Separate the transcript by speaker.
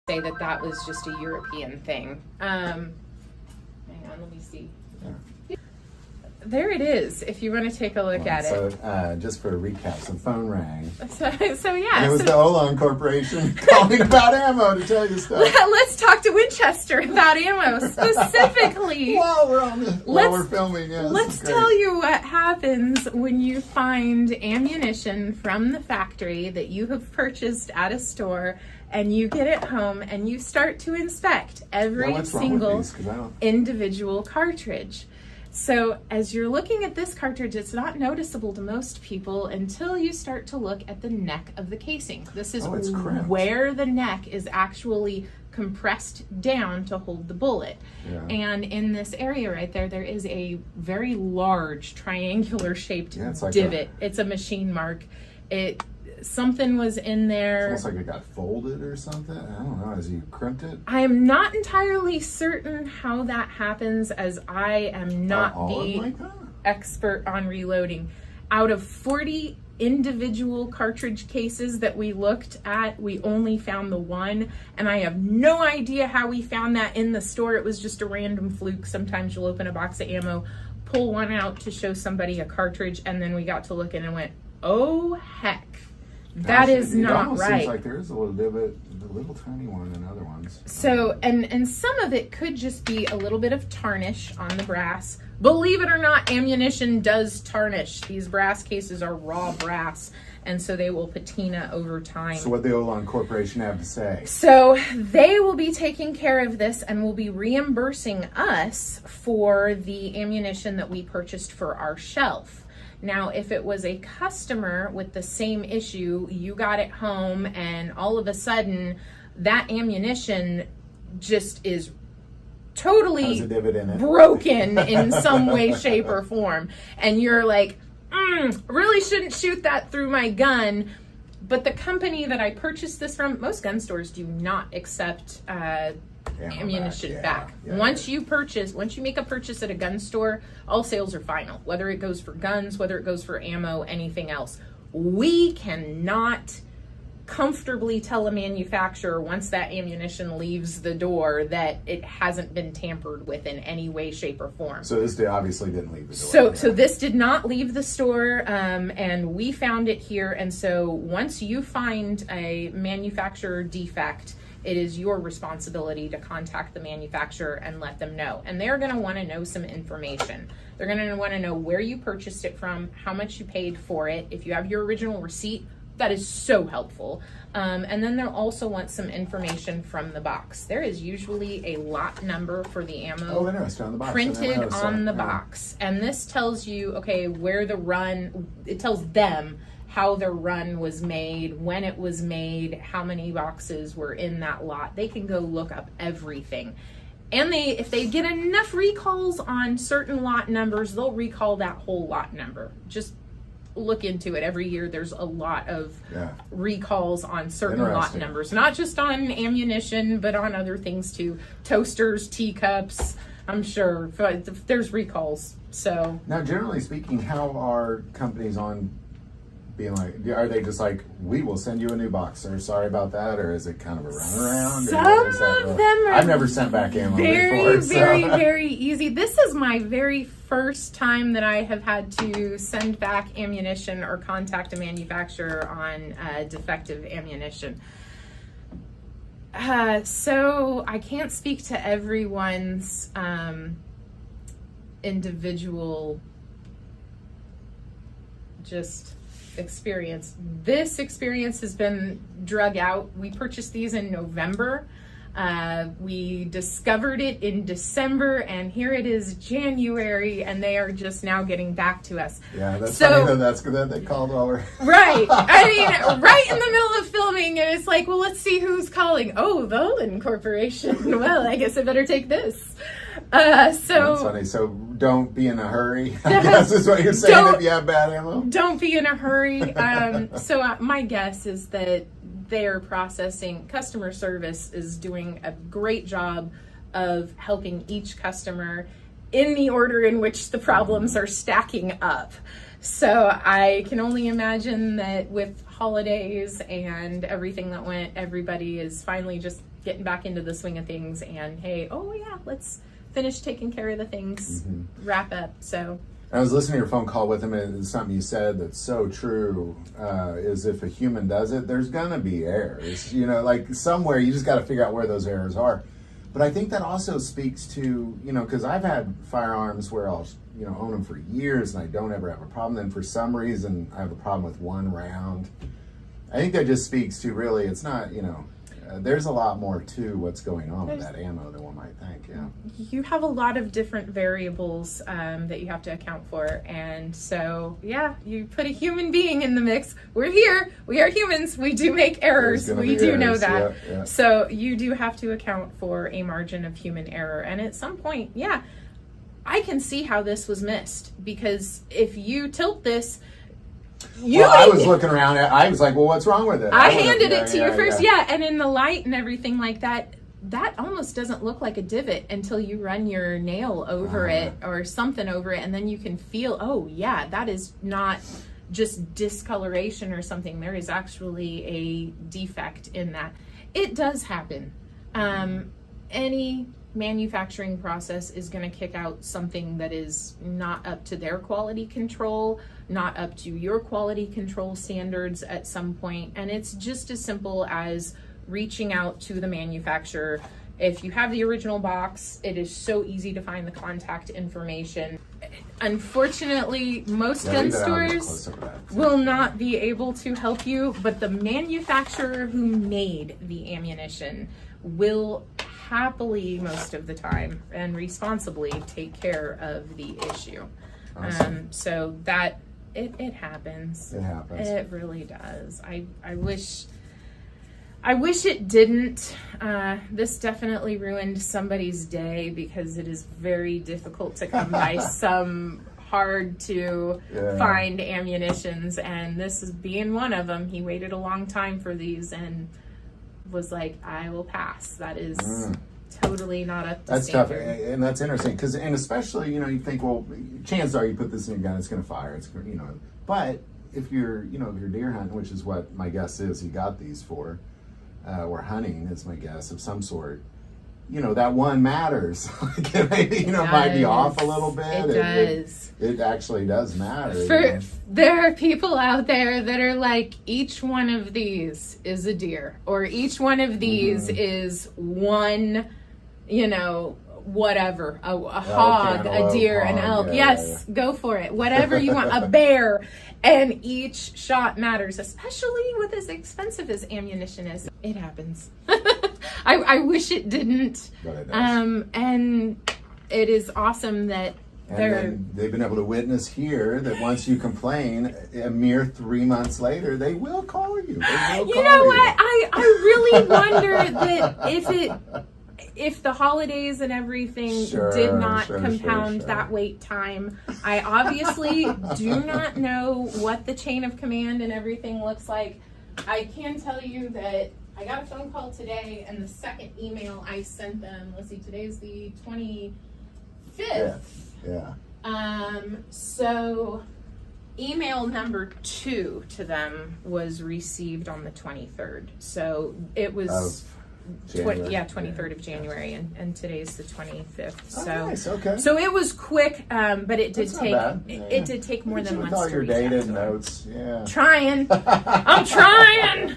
Speaker 1: say that that was just a European thing. Hang on, let me see. Yeah. There it is, if you want to take a look at it.
Speaker 2: So, just for a recap, so the phone rang.
Speaker 1: So yeah.
Speaker 2: And it was the Olon Corporation calling about ammo to tell you stuff.
Speaker 1: Let's talk to Winchester about ammo specifically.
Speaker 2: While we're filming, yeah.
Speaker 1: Let's tell you what happens when you find ammunition from the factory that you have purchased at a store, and you get it home and you start to inspect every single individual cartridge. So as you're looking at this cartridge, it's not noticeable to most people until you start to look at the neck of the casing. This is where the neck is actually compressed down to hold the bullet. Yeah. And in this area right there, there is a very large triangular shaped divot. It's a machine mark. Something was in there.
Speaker 2: It's almost like it got folded or something. I don't know, as you crimped it.
Speaker 1: I am not entirely certain how that happens, as I am not the expert on reloading. Out of 40 individual cartridge cases that we looked at, we only found the one, and I have no idea how we found that in the store. It was just a random fluke. Sometimes you'll open a box of ammo, pull one out to show somebody a cartridge, and then we got to looking and went, oh heck. That is not right. It
Speaker 2: seems like there is a little divot, a little tiny one in other ones.
Speaker 1: So, and some of it could just be a little bit of tarnish on the brass. Believe it or not, ammunition does tarnish. These brass cases are raw brass, and so they will patina over time.
Speaker 2: So what the Olon Corporation have to say?
Speaker 1: So they will be taking care of this and will be reimbursing us for the ammunition that we purchased for our shelf. Now, if it was a customer with the same issue, you got it home and all of a sudden that ammunition just is totally broken in some way, shape, or form. And you're like, really shouldn't shoot that through my gun. But the company that I purchased this from, most gun stores do not accept ammunition back. Once you make a purchase at a gun store, all sales are final, whether it goes for guns, whether it goes for ammo, anything else. We cannot comfortably tell a manufacturer once that ammunition leaves the door that it hasn't been tampered with in any way, shape, or form.
Speaker 2: So this obviously didn't leave the door.
Speaker 1: So this did not leave the store, and we found it here. And so once you find a manufacturer defect, it is your responsibility to contact the manufacturer and let them know. And they're going to want to know some information. They're going to want to know where you purchased it from, how much you paid for it. If you have your original receipt, that is so helpful. And then they'll also want some information from the box. There is usually a lot number for the ammo
Speaker 2: on the box.
Speaker 1: Printed on the box. And this tells you, okay, where the run, it tells them how their run was made, when it was made, how many boxes were in that lot. They can go look up everything. And if they get enough recalls on certain lot numbers, they'll recall that whole lot number. Just look into it. Every year there's a lot of recalls on certain lot numbers, not just on ammunition, but on other things too. Toasters, teacups, I'm sure there's recalls. So
Speaker 2: now, generally speaking, how are companies on being like, are they just like, we will send you a new box, or sorry about that, or is it kind of a runaround?
Speaker 1: Some of them are
Speaker 2: I've never sent back ammo before.
Speaker 1: Very easy. This is my very first time that I have had to send back ammunition or contact a manufacturer on defective ammunition. So I can't speak to everyone's individual experience. This experience has been drug out. We purchased these in November. We discovered it in December, and here it is January, and they are just now getting back to us.
Speaker 2: Yeah, that's funny that they called over.
Speaker 1: Right. I mean, right in the middle of filming, and it's like, well, let's see who's calling. Oh, the Olin Corporation. Well, I guess I better take this.
Speaker 2: That's funny. So don't be in a hurry, I guess is what you're saying if you have bad ammo.
Speaker 1: Don't be in a hurry. So my guess is that their customer service is doing a great job of helping each customer in the order in which the problems are stacking up. So I can only imagine that with holidays and everything that went, everybody is finally just getting back into the swing of things, and hey, oh yeah, let's finish taking care of the things, wrap up. So
Speaker 2: I was listening to your phone call with him, and something you said that's so true, is if a human does it, there's gonna be errors. You know, like somewhere you just got to figure out where those errors are. But I think that also speaks to, you know, because I've had firearms where I'll, you know, own them for years and I don't ever have a problem. Then for some reason I have a problem with one round. I think that just speaks to really, it's not, you know, there's a lot more to what's going on with that ammo than one might think. Yeah,
Speaker 1: you have a lot of different variables that you have to account for, and so yeah, you put a human being in the mix. We're here, we are humans, we do make errors, we do know that.
Speaker 2: Yeah.
Speaker 1: So you do have to account for a margin of human error, and at some point, yeah, I can see how this was missed, because if you tilt this,
Speaker 2: I was looking around. I was like, "Well, what's wrong with it?"
Speaker 1: I handed it to you first, and in the light and everything like that, that almost doesn't look like a divot until you run your nail over it or something over it, and then you can feel, oh yeah, that is not just discoloration or something. There is actually a defect in that. It does happen. Any manufacturing process is going to kick out something that is not up to their quality control, not up to your quality control standards at some point. And it's just as simple as reaching out to the manufacturer. If you have the original box, it is so easy to find the contact information. Unfortunately, most gun stores will not be able to help you, but the manufacturer who made the ammunition will happily, most of the time, and responsibly take care of the issue.
Speaker 2: Awesome.
Speaker 1: So that it happens.
Speaker 2: It happens.
Speaker 1: It really does. I wish it didn't. This definitely ruined somebody's day, because it is very difficult to come by some hard to find ammunitions, and this is being one of them. He waited a long time for these and was like, I will pass. That is totally not up to standard.
Speaker 2: Tough, and that's interesting, because, and especially, you know, you think, well, chances are you put this in your gun, it's going to fire. It's, you know, but if you're, you know, if you're deer hunting, which is what my guess is, he got these for, or hunting is my guess of some sort. You know, that one matters. Maybe, you know, it might be off a little bit.
Speaker 1: It does.
Speaker 2: It actually does matter.
Speaker 1: There are people out there that are like, each one of these is a deer, or each one of these is one, you know, whatever, a hog, a deer, an elk. Yes, go for it. Whatever you want, a bear. And each shot matters, especially with as expensive as ammunition is. It happens. I wish it didn't.
Speaker 2: But it does.
Speaker 1: And it is awesome that
Speaker 2: they've been able to witness here that once you complain, a mere 3 months later, they will call you.
Speaker 1: You know what? I really wonder that if the holidays and everything did not compound that wait time. I obviously do not know what the chain of command and everything looks like. I can tell you that I got a phone call today, and the second email I sent them, let's see, today's the 25th.
Speaker 2: Yeah.
Speaker 1: So email number 2 to them was received on the 23rd. So it was 23rd of January, and today's the 25th. So
Speaker 2: nice. Okay.
Speaker 1: So it was quick, but it did it did take more than once.
Speaker 2: With all
Speaker 1: to
Speaker 2: your
Speaker 1: reach out
Speaker 2: data
Speaker 1: to
Speaker 2: and
Speaker 1: them.
Speaker 2: notes, yeah.
Speaker 1: I'm trying.